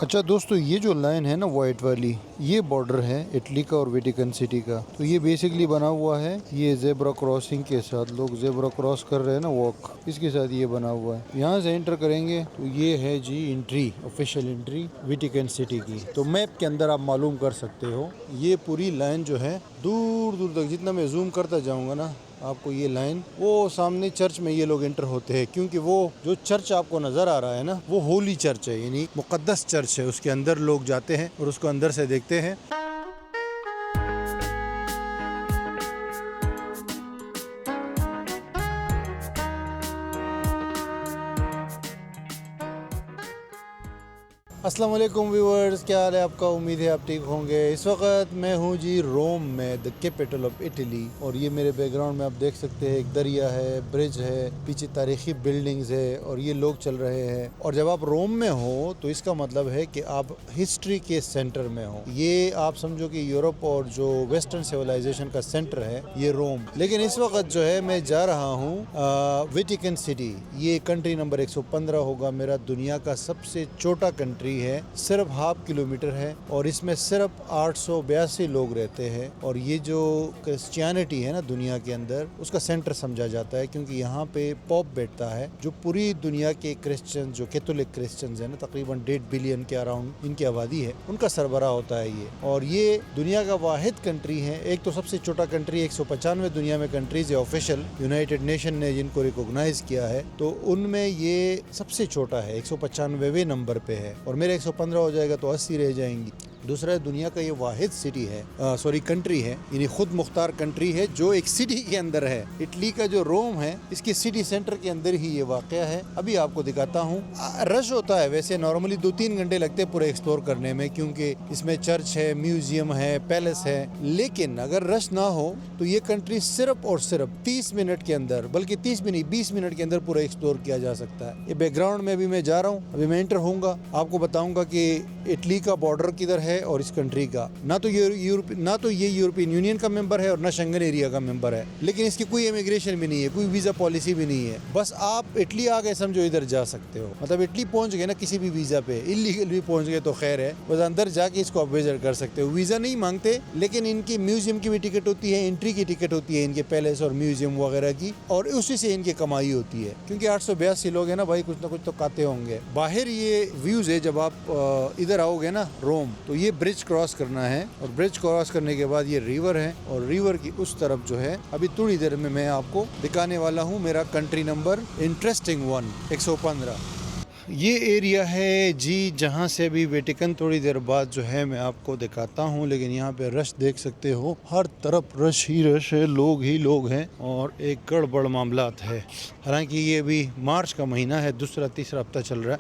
اچھا دوستو، یہ جو لائن ہے نا وائٹ والی، یہ بارڈر ہے اٹلی کا اور ویٹیکن سٹی کا. تو یہ بیسکلی بنا ہوا ہے یہ زیبرا کراسنگ کے ساتھ. لوگ زیبرا کراس کر رہے ہیں نا واک، اس کے ساتھ یہ بنا ہوا ہے. یہاں سے انٹر کریں گے تو یہ ہے جی entry, official entry Vatican City کی. تو میپ کے اندر آپ معلوم کر سکتے ہو یہ پوری لائن جو ہے دور دور تک، جتنا میں زوم کرتا جاؤں گا نا آپ کو یہ لائن، وہ سامنے چرچ میں یہ لوگ انٹر ہوتے ہیں، کیونکہ وہ جو چرچ آپ کو نظر آ رہا ہے نا وہ ہولی چرچ ہے، یعنی مقدس چرچ ہے. اس کے اندر لوگ جاتے ہیں اور اس کو اندر سے دیکھتے ہیں. السلام علیکم ویورز، کیا حال ہے آپ کا؟ امید ہے آپ ٹھیک ہوں گے. اس وقت میں ہوں جی روم میں، دا کیپٹل آف اٹلی. اور یہ میرے بیک گراؤنڈ میں آپ دیکھ سکتے ہیں ایک دریا ہے، برج ہے، پیچھے تاریخی بلڈنگز ہے اور یہ لوگ چل رہے ہیں. اور جب آپ روم میں ہو تو اس کا مطلب ہے کہ آپ ہسٹری کے سینٹر میں ہو. یہ آپ سمجھو کہ یورپ اور جو ویسٹرن سیولائزیشن کا سینٹر ہے یہ روم. لیکن اس وقت جو ہے میں جا رہا ہوں ویٹیکن سٹی. یہ کنٹری نمبر 115 ہوگا میرا. دنیا کا سب سے چھوٹا کنٹری ہے، صرف ½ کلومیٹر ہے اور اس میں صرف 882 لوگ رہتے ہیں. اور یہ جو کرسچینٹی ہے نا دنیا کے اندر، اس کا سینٹر سمجھا جاتا ہے، کیونکہ یہاں پہ پوپ بیٹھتا ہے جو پوری دنیا کے کرسچن، جو کیتھولک کرسچنز ہیں نا، تقریباً 1.5 بلین کے اراؤنڈ ان کی آبادی ہے، ان کا سربراہ ہوتا ہے یہ. اور یہ دنیا کا واحد کنٹری ہے. ایک تو سب سے چھوٹا کنٹری، 195 دنیا میں کنٹریز ہے آفیشیل، یونائٹڈ نیشن نے جن کو ریکوگنائز کیا ہے، تو ان میں یہ سب سے چھوٹا ہے، 195ویں نمبر پہ ہے. اور میرے 115 ہو جائے گا تو 80 رہ جائیں گی. دوسرا دنیا کا یہ واحد سٹی ہے، کنٹری ہے، یعنی خود مختار کنٹری ہے جو ایک سٹی کے اندر ہے. اٹلی کا جو روم ہے اس کے سٹی سینٹر کے اندر ہی یہ واقع ہے. ابھی آپ کو دکھاتا ہوں. رش ہوتا ہے ویسے، نارملی 2-3 گھنٹے لگتے ہیں پورے ایکسپلور کرنے میں، کیونکہ اس میں چرچ ہے، میوزیم ہے، پیلس ہے. لیکن اگر رش نہ ہو تو یہ کنٹری صرف اور صرف 30 منٹ کے اندر، بلکہ 30 بھی نہیں 20 منٹ کے اندر پورا ایکسپلور کیا جا سکتا ہے. یہ بیک گراؤنڈ میں بھی میں جا رہا ہوں، ابھی میں انٹر ہوں گا، آپ کو بتاؤں گا کہ اٹلی کا بارڈر کدھر ہے اور اس کنٹری کا. نہ تو یہ یورپین یونین کا ممبر ہے اور نہ شنگن ایریا کا ممبر ہے، لیکن اس کی کوئی امیگریشن بھی نہیں ہے، کوئی ویزا پالیسی بھی نہیں ہے. بس آپ اٹلی آ گئے سمجھو ادھر جا سکتے ہو. مطلب اٹلی پہنچ گئے نا کسی بھی ویزا پہ، انلیگل بھی پہنچ گئے تو خیر ہے، بس اندر جا کے اس کو آپ وزٹ کر سکتے ہو. ویزا نہیں مانگتے، لیکن ان کی میوزیم کی بھی ٹکٹ ہوتی ہے، انٹری کی ٹکٹ ہوتی ہے ان کے پیلس اور میوزیم وغیرہ کی، اور اسی سے ان کی کمائی ہوتی ہے. کیونکہ 882 لوگ ہیں نا بھائی، کچھ نہ کچھ تو کھاتے ہوں گے. باہر یہ ویوز ہے جب آپ ادھر آؤ گے نا روم، تو یہ برج کراس کرنا ہے، اور برج کراس کرنے کے بعد یہ ریور ہے، اور ریور کی اس طرف جو ہے ابھی تھوڑی دیر میں آپ کو دکھانے والا ہوں میرا کنٹری نمبر انٹرسٹنگ 115. یہ ایریا ہے جی جہاں سے بھی ویٹیکن تھوڑی دیر بعد جو ہے میں آپ کو دکھاتا ہوں. لیکن یہاں پہ رش دیکھ سکتے ہو، ہر طرف رش ہی رش ہے، لوگ ہی لوگ ہیں، اور ایک گڑبڑ معاملات ہے. حالانکہ یہ ابھی مارچ کا مہینہ ہے، تیسرا ہفتہ چل رہا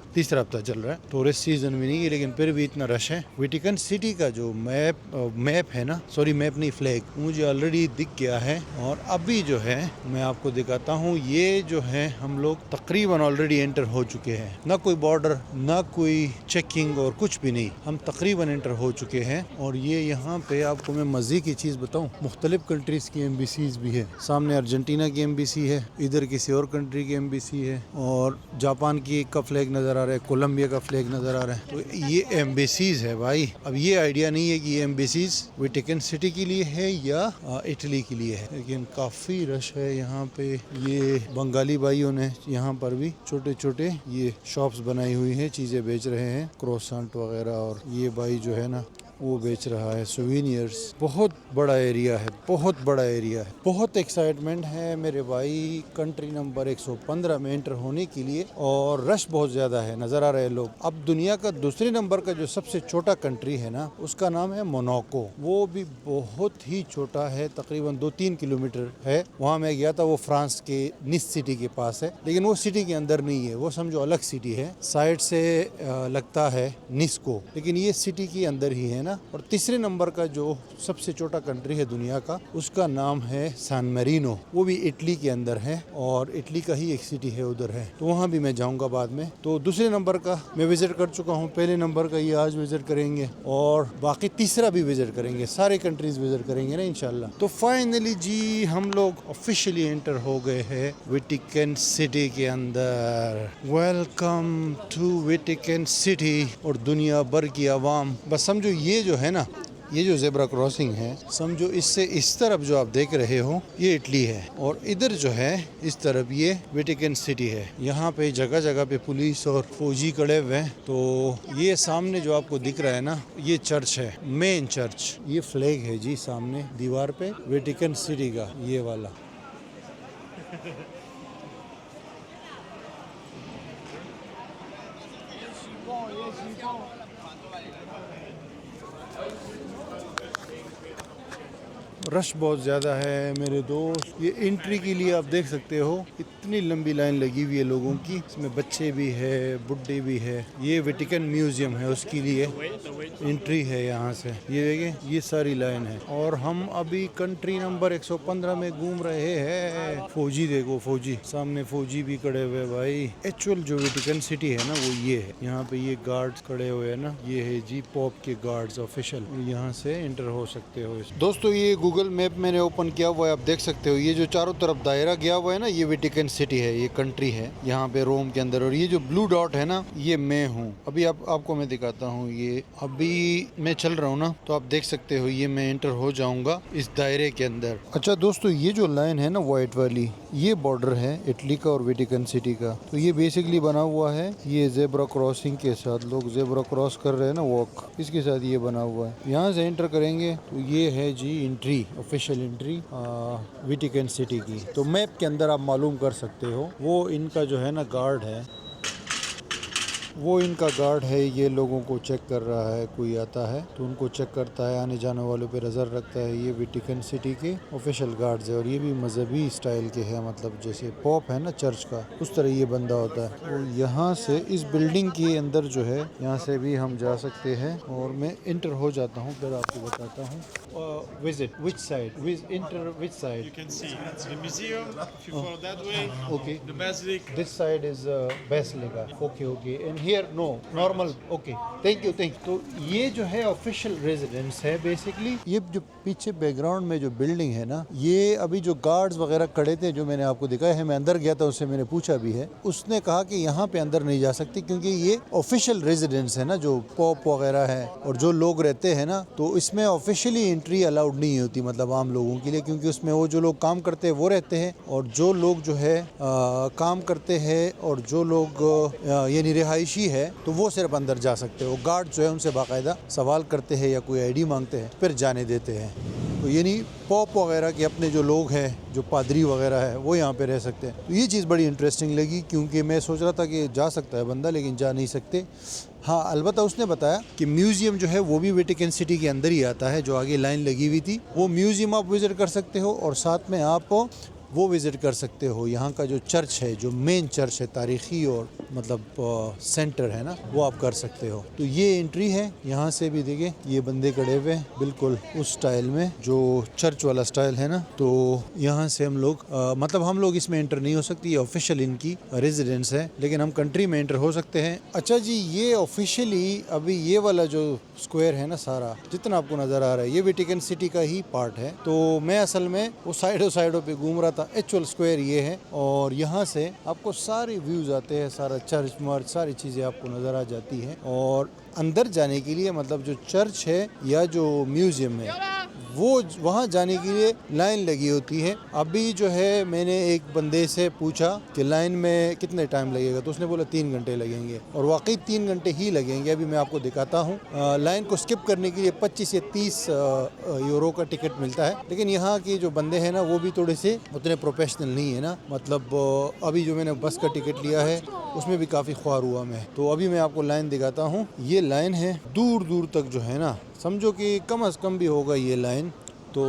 ہے، ٹورسٹ سیزن بھی نہیں ہے، لیکن پھر بھی اتنا رش ہے. ویٹیکن سٹی کا جو میپ ہے نا، میپ نہیں، فلیگ مجھے آلریڈی دکھ گیا ہے. اور ابھی جو ہے میں آپ کو دکھاتا ہوں، یہ جو ہے ہم لوگ تقریباً آلریڈی انٹر ہو چکے ہیں. نہ کوئی بارڈر، نہ کوئی چیکنگ اور کچھ بھی نہیں، ہم تقریباً انٹر ہو چکے ہیں. اور یہ یہاں پہ آپ کو میں مزے کی چیز بتاؤں، مختلف کنٹریز کی ایمبیسیز بھی ہے. سامنے ارجنٹینا کی ایمبیسی ہے، ادھر کسی اور کنٹری کی ایمبیسی ہے، اور جاپان کا فلیگ نظر آ رہا ہے، کولمبیا کا فلیگ نظر آ رہا ہے. تو یہ ایمبیسیز ہے بھائی. اب یہ آئیڈیا نہیں ہے کہ یہ ایمبیسیز ویٹیکن سٹی کے لیے ہے یا اٹلی کے لیے ہے، لیکن کافی رش ہے یہاں پہ. یہ بنگالی بھائیوں نے یہاں پر بھی چھوٹے چھوٹے یہ شاپس بنائی ہوئی ہیں، چیزیں بیچ رہے ہیں، کروسانٹ وغیرہ. اور یہ بھائی جو ہے نا وہ بیچ رہا ہے سووینئرز. بہت بڑا ایریا ہے، بہت بڑا ایریا ہے. بہت ایکسائٹمنٹ ہے میرے بھائی کنٹری نمبر 115 میں انٹر ہونے کے لیے، اور رش بہت زیادہ ہے، نظر آ رہے لوگ. اب دنیا کا دوسرے نمبر کا جو سب سے چھوٹا کنٹری ہے نا، اس کا نام ہے موناکو. وہ بھی بہت ہی چھوٹا ہے، تقریباً 2-3 کلومیٹر ہے. وہاں میں گیا تھا، وہ فرانس کے نس سٹی کے پاس ہے، لیکن وہ سٹی کے اندر نہیں ہے، وہ سمجھو الگ سٹی ہے، سائڈ سے لگتا ہے نس کو، لیکن یہ سٹی کے اندر ہی ہے نا. اور تیسرے نمبر کا جو سب سے چھوٹا کنٹری ہے دنیا کا, اس کا نام ہے سان میرینو, وہ بھی اٹلی کے اندر ہے اور اٹلی کا ہی ایک سٹی ہے ادھر ہے, تو وہاں بھی میں جاؤں گا بعد میں. تو دوسرے نمبر کا میں وزٹ کر چکا ہوں, پہلے نمبر کا یہ آج وزٹ کریں گے اور باقی تیسرا بھی وزٹ کریں گے, سارے کنٹریز وزٹ کریں گے نا انشاءاللہ. تو فائنلی جی ہم لوگ آفیشلی انٹر ہو گئے ہیں ویٹیکن سٹی کے اندر. Welcome to Vatican City. اور دنیا بھر کی عوام, بس سمجھو یہ جو ہے نا, یہ جو زیبرا کراسنگ ہے, سمجھو اس سے اس طرف جو آپ دیکھ رہے ہو یہ اٹلی ہے, اور ادھر جو ہے اس طرف یہ ویٹیکن سٹی ہے. یہاں پہ جگہ جگہ پہ پولیس اور فوجی کھڑے ہوئے ہیں. تو یہ سامنے جو آپ کو دکھ رہا ہے نا, یہ چرچ ہے, مین چرچ. یہ فلیگ ہے جی سامنے دیوار پہ ویٹیکن سٹی کا, یہ والا. رش بہت زیادہ ہے میرے دوست. یہ انٹری کے لیے آپ دیکھ سکتے ہو اتنی لمبی لائن لگی ہوئی ہے لوگوں کی, اس میں بچے بھی ہے, بڈھے بھی ہے. یہ ویٹیکن میوزیم ہے, اس کے لیے انٹری ہے یہاں سے. یہ دیکھیں یہ ساری لائن ہے, اور ہم ابھی کنٹری نمبر 115 میں گھوم رہے ہیں. فوجی دیکھو, فوجی سامنے, فوجی بھی کھڑے ہوئے بھائی. ایکچوئل جو ویٹیکن سٹی ہے نا وہ یہ ہے. یہاں پہ یہ گارڈز کھڑے ہوئے ہیں نا, یہ ہے جی پوپ کے گارڈز آفیشل, یہاں سے انٹر ہو سکتے ہو. دوستو یہ گوگل میپ میں نے اوپن کیا ہوا ہے, آپ دیکھ سکتے ہو یہ جو چاروں طرف دائرہ گیا ہوا ہے نا, یہ ویٹیکن سٹی ہے, یہ کنٹری ہے یہاں پہ روم کے اندر. اور یہ جو بلو ڈاٹ ہے نا, یہ میں ہوں. ابھی آپ کو میں دکھاتا ہوں, یہ ابھی میں چل رہا ہوں نا, تو آپ دیکھ سکتے ہو یہ میں انٹر ہو جاؤں گا اس دائرے کے اندر. اچھا دوستو یہ جو لائن ہے نا وائٹ والی, یہ بارڈر ہے اٹلی کا اور ویٹیکن سٹی کا. تو یہ بیسکلی بنا ہوا ہے یہ زیبرا کراسنگ کے ساتھ, لوگ زیبرا کراس کر رہے ہیں نا واک, اس کے ساتھ یہ بنا ہوا ہے. یہاں سے انٹر کریں گے تو یہ ہے جی entry, official entry Vatican City کی. تو میپ کے اندر آپ معلوم کر سکتے ہو, وہ ان کا جو ہے نا گارڈ ہے, وہ ان کا گارڈ ہے, یہ لوگوں کو چیک کر رہا ہے. کوئی آتا ہے تو ان کو چیک کرتا ہے, آنے جانے والوں پہ نظر رکھتا ہے. یہ ویٹیکن سٹی کے آفیشیل گارڈز ہے, اور یہ بھی مذہبی اسٹائل کے ہے, مطلب جیسے پوپ ہے نا چرچ کا, اس طرح یہ بندہ ہوتا ہے. اور یہاں سے اس بلڈنگ کے اندر جو ہے, یہاں سے بھی ہم جا سکتے ہیں, اور میں انٹر ہو جاتا ہوں, پھر آپ کو بتاتا ہوں. Visit which side? Enter which side? You can see it's the museum. If you follow that way, Okay. the basilica. This side is basilica. Okay. And here no, normal. Okay. Thank you. تو یہ جو ہے official residence ہے basically. یہ جو پیچھے back ground میں جو بلڈنگ ہے نا, یہ ابھی جو گارڈز وغیرہ کھڑے تھے جو میں نے آپ کو دکھایا ہے, میں اندر گیا تھا, اس سے میں نے پوچھا بھی ہے. اس نے کہا کہ یہاں پہ اندر نہیں جا سکتی کیونکہ یہ آفیشیل ریزیڈنس ہے نا, جو پوپ وغیرہ ہے اور جو لوگ رہتے ہیں نا, تو اس میں آفیشیلی انٹری الاؤڈ نہیں ہوتی, مطلب عام لوگوں کے لیے, کیونکہ اس میں وہ جو لوگ کام کرتے ہیں وہ رہتے ہیں, اور جو لوگ جو ہے کام کرتے ہیں اور جو لوگ یعنی رہائشی ہے تو وہ صرف اندر جا سکتے ہیں. وہ گارڈ جو ہے ان سے باقاعدہ سوال کرتے ہیں یا کوئی آئی ڈی مانگتے ہیں, پھر جانے دیتے ہیں. تو یعنی پوپ وغیرہ کے اپنے جو لوگ ہیں, جو پادری وغیرہ ہے, وہ یہاں پہ رہ سکتے ہیں. تو یہ چیز بڑی انٹرسٹنگ لگی, کیونکہ میں سوچ رہا تھا کہ جا سکتا ہے بندہ, لیکن جا نہیں سکتے. ہاں البتہ اس نے بتایا کہ میوزیم جو ہے وہ بھی ویٹیکن سٹی کے اندر ہی آتا ہے, جو آگے لائن لگی ہوئی تھی, وہ میوزیم آپ وزٹ کر سکتے ہو, اور ساتھ میں آپ وہ وزٹ کر سکتے ہو یہاں کا جو چرچ ہے, جو مین چرچ ہے, تاریخی اور مطلب سینٹر ہے نا, وہ آپ کر سکتے ہو. تو یہ انٹری ہے. یہاں سے بھی دیکھیں یہ بندے کھڑے ہوئے بالکل اس سٹائل میں, جو چرچ والا سٹائل ہے نا. تو یہاں سے ہم لوگ مطلب ہم لوگ اس میں انٹر نہیں ہو سکتی, یہ آفیشیل ان کی ریزیڈنس ہے, لیکن ہم کنٹری میں انٹر ہو سکتے ہیں. اچھا جی, یہ آفیشیلی ابھی یہ والا جو اسکوائر ہے نا, سارا جتنا آپ کو نظر آ رہا ہے, یہ ویٹیکن سٹی کا ہی پارٹ ہے. تو میں اصل میں وہ سائڈوں پہ گھوم رہا تھا. ایکچوئل اسکوائر یہ ہے, اور یہاں سے آپ کو سارے ویوز آتے ہیں, سارا چرچ مرچ ساری چیزیں آپ کو نظر آ جاتی ہیں. اور اندر جانے کے لیے مطلب جو چرچ ہے یا جو میوزیم ہے, وہ وہاں جانے کے لیے لائن لگی ہوتی ہے. ابھی جو ہے میں نے ایک بندے سے پوچھا کہ لائن میں کتنے ٹائم لگے گا, تو اس نے بولا 3 گھنٹے لگیں گے, اور واقعی 3 گھنٹے ہی لگیں گے. ابھی میں آپ کو دکھاتا ہوں. لائن کو سکپ کرنے کے لیے 25 یا 30 یورو کا ٹکٹ ملتا ہے, لیکن یہاں کے جو بندے ہیں نا وہ بھی تھوڑے سے اتنے پروفیشنل نہیں ہے نا. مطلب ابھی جو میں نے بس کا ٹکٹ لیا ہے اس میں بھی کافی خوار ہوا میں. تو ابھی میں آپ کو لائن دکھاتا ہوں. یہ لائن ہے دور تک جو ہے نا, سمجھو کہ کم از کم بھی ہوگا یہ لائن تو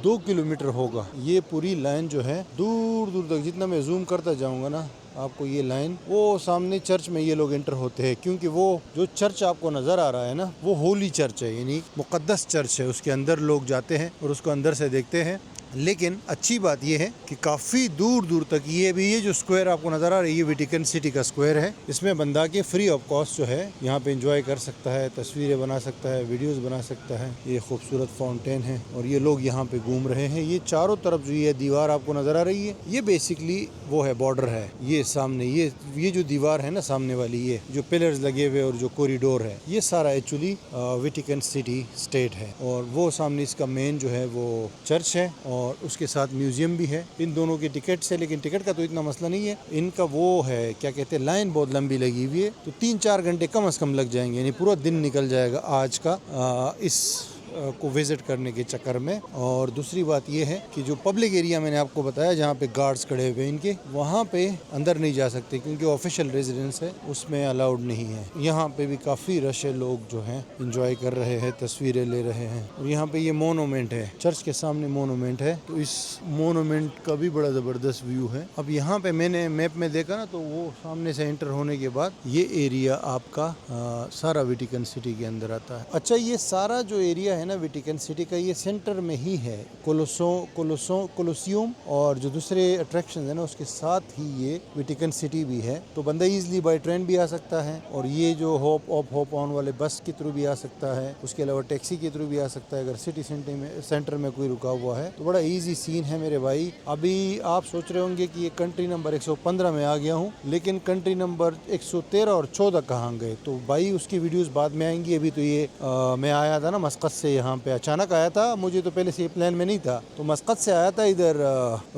2 کلومیٹر ہوگا. یہ پوری لائن جو ہے دور تک, جتنا میں زوم کرتا جاؤں گا نا آپ کو یہ لائن وہ سامنے چرچ میں یہ لوگ انٹر ہوتے ہیں، کیونکہ وہ جو چرچ آپ کو نظر آ رہا ہے نا وہ ہولی چرچ ہے، یعنی مقدس چرچ ہے، اس کے اندر لوگ جاتے ہیں اور اس کو اندر سے دیکھتے ہیں۔ لیکن اچھی بات یہ ہے کہ کافی دور دور تک یہ جو سکوائر آپ کو نظر آ رہا ہے یہ ویٹیکن سٹی کا سکوائر ہے، اس میں بندہ کے فری آف کاسٹ جو ہے یہاں پہ انجوائے کر سکتا ہے، تصویریں بنا سکتا ہے، ویڈیوز بنا سکتا ہے۔ یہ خوبصورت فاؤنٹین ہے اور یہ لوگ یہاں پہ گھوم رہے ہیں۔ یہ چاروں طرف جو یہ دیوار آپ کو نظر آ رہی ہے یہ بیسکلی وہ ہے بارڈر ہے، یہ سامنے یہ جو دیوار ہے نا سامنے والی، یہ جو پلرز لگے ہوئے اور جو کوریڈور ہے یہ سارا ایکچولی ویٹیکن سٹی اسٹیٹ ہے، اور وہ سامنے اس کا مین جو ہے وہ چرچ ہے اور اس کے ساتھ میوزیم بھی ہے۔ ان دونوں کی ٹکٹس ہے، لیکن ٹکٹ کا تو اتنا مسئلہ نہیں ہے، ان کا وہ ہے کیا کہتے ہیں لائن بہت لمبی لگی ہوئی ہے، تو 3-4 گھنٹے کم از کم لگ جائیں گے، یعنی پورا دن نکل جائے گا آج کا اس کو وزٹ کرنے کے چکر میں۔ اور دوسری بات یہ ہے کہ جو پبلک ایریا میں نے آپ کو بتایا جہاں پہ گارڈز کھڑے ہوئے ان کے، وہاں پہ اندر نہیں جا سکتے کیونکہ آفیشیل ریزیڈنس ہے، اس میں الاؤڈ نہیں ہے۔ یہاں پہ بھی کافی رش ہے، لوگ جو ہیں انجوائے کر رہے ہیں، تصویریں لے رہے ہیں۔ اور یہاں پہ یہ مونومنٹ ہے، چرچ کے سامنے مونومنٹ ہے، تو اس مونومنٹ کا بھی بڑا زبردست ویو ہے۔ اب یہاں پہ میں نے میپ میں دیکھا نا تو وہ سامنے سے انٹر ہونے کے بعد یہ ایریا آپ کا سارا ویٹیکن سٹی کے اندر آتا ہے۔ اچھا، یہ سارا جو ایریا ہے نا ویٹیکن سٹی کا یہ سینٹر میں ہی ہے، کولوسیوم اور جو دوسرے اٹریکشنز ہیں نا اس کے ساتھ ہی یہ ویٹیکن سٹی بھی ہے، تو بندہ ایزلی بائی ٹرین بھی آ سکتا ہے، اور یہ جو ہوپ آن والے بس کے تھرو بھی آ سکتا ہے، اس کے علاوہ ٹیکسی کے تھرو بھی آ سکتا ہے۔ اگر سٹی سینٹر میں کوئی رکا ہوا ہے تو بڑا ایزی سین ہے میرے بھائی۔ ابھی آپ سوچ رہے ہوں گے کہ یہ کنٹری نمبر 115 میں آ گیا ہوں، لیکن کنٹری نمبر 113 اور 14 کہاں گئے؟ تو بھائی اس کی ویڈیوز بعد میں آئیں گی۔ ابھی تو یہ میں آیا تھا نا مسقط سے، یہاں پہ اچانک آیا تھا، مجھے تو پہلے سے یہ پلان میں نہیں تھا، تو مسقط سے آیا تھا ادھر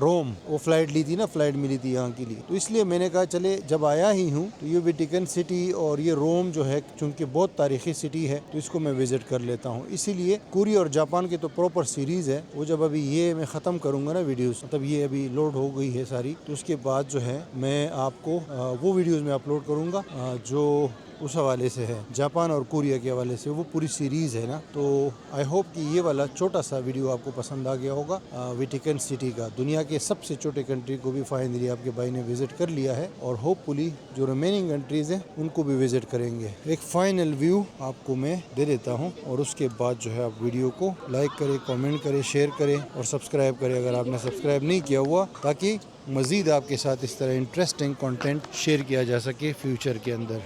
روم، وہ فلائٹ لی تھی نا، فلائٹ ملی تھی یہاں کے لیے، تو اس لیے میں نے کہا چلے جب آیا ہی ہوں تو یہ ویٹیکن سٹی اور یہ روم جو ہے چونکہ بہت تاریخی سٹی ہے تو اس کو میں وزٹ کر لیتا ہوں۔ اسی لیے کوریا اور جاپان کی تو پراپر سیریز ہے، وہ جب ابھی یہ میں ختم کروں گا نا ویڈیوز، مطلب یہ ابھی لوڈ ہو گئی ہے ساری، تو اس کے بعد جو ہے میں آپ کو وہ ویڈیوز میں اپلوڈ کروں گا جو اس حوالے سے ہے، جاپان اور کوریا کے حوالے سے، وہ پوری سیریز ہے نا۔ تو آئی ہوپ کہ یہ والا چھوٹا سا ویڈیو آپ کو پسند آ گیا ہوگا ویٹیکن سٹی کا۔ دنیا کے سب سے چھوٹے کنٹری کو بھی فائنلی آپ کے بھائی نے وزٹ کر لیا ہے، اور ہوپ فلی جو ریمیننگ کنٹریز ہیں ان کو بھی وزٹ کریں گے۔ ایک فائنل ویو آپ کو میں دے دیتا ہوں، اور اس کے بعد جو ہے آپ ویڈیو کو لائک کریں، کامنٹ کریں، شیئر کریں اور سبسکرائب کریں اگر آپ نے سبسکرائب نہیں کیا ہوا، تاکہ مزید آپ کے ساتھ اس طرح انٹرسٹنگ کنٹینٹ شیئر کیا جا سکے فیوچر کے اندر۔